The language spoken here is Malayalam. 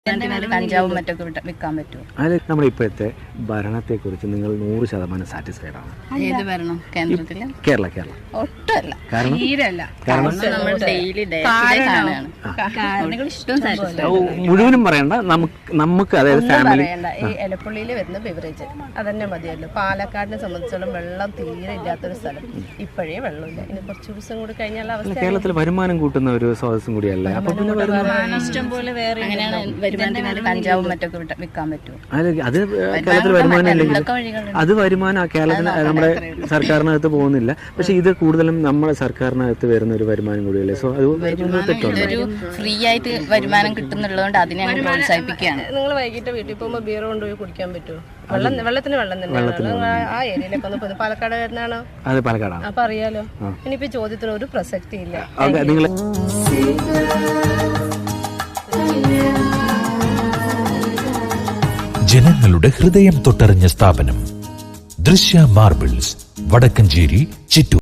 കഞ്ചാവും മറ്റൊക്കെ വിൽക്കാൻ പറ്റുമോ? അതിൽ നമ്മുടെ ഇപ്പോഴത്തെ ഭരണത്തെ കുറിച്ച് നിങ്ങൾ 100% സാറ്റിസ്ഫൈഡ് ആണ്? ഏത് ഭരണം? കേന്ദ്രത്തില്? കേരള ഒട്ടല്ല, കാരണം നമ്മൾ ഡെയിലി മുഴുവനും പറയണ്ട, നമുക്ക് അതായത് ഫാമിലി. ഈ എലപ്പുള്ളിയിൽ വരുന്ന ബിവറേജ് അതന്നെ മതിയല്ലോ. പാലക്കാടിനെ സംബന്ധിച്ചോളം വെള്ളം തീരെ ഇല്ലാത്തൊരു സ്ഥലം, ഇപ്പോഴേ വെള്ളമില്ല. ഇനി കുറച്ച് ദിവസം കൂടി കഴിഞ്ഞാൽ അവസ്ഥ. കേരളത്തിൽ വരുമാനം കൂട്ടുന്ന ഒരു സ്രോതസ്സും കൂടിയല്ല. അപ്പൊ പിന്നെ ഇഷ്ടം പോലെ വേറെ കഞ്ചാവും മറ്റൊക്കെ വിൽക്കാൻ പറ്റുമോ? അത് കേരളത്തിൽ വരുമാനം ഇല്ലെങ്കിൽ അത് വരുമാനം കേരളത്തിന് നമ്മുടെ സർക്കാരിനകത്ത് പോകുന്നില്ല. പക്ഷെ ഇത് കൂടുതലും നമ്മുടെ സർക്കാരിനകത്ത് വരുന്ന ഒരു വരുമാനം കൂടിയല്ലേ. സോ അത് ഒരു ഫ്രീ ആയിട്ട് വരുമാനം കിട്ടുന്നുള്ളതുകൊണ്ട് അതിനെ ഞങ്ങൾ പ്രോത്സാഹിപ്പിക്കുകയാണ്. നിങ്ങൾ വൈകിട്ട് വീട്ടിൽ പോകുമ്പോൾ ബിയർ കൊണ്ടുപോയി കുടിക്കാൻ പറ്റുമോ? വെള്ളത്തിന് വെള്ളം തന്നെ. ആ ഏരിയയിലൊക്കെ ഒന്ന് പാലക്കാട് വരുന്നതാണോ? അത് പാലക്കാടാണ്. അപ്പൊ അറിയാലോ. ഇനിയിപ്പോ ചോദ്യത്തിന് ഒരു പ്രസക്തി ഇല്ല. നിങ്ങൾ ജനങ്ങളുടെ ഹൃദയം തൊട്ടറിഞ്ഞ സ്ഥാപനം ദൃശ്യ മാർബിൾസ്, വടക്കഞ്ചേരി, ചിറ്റൂർ.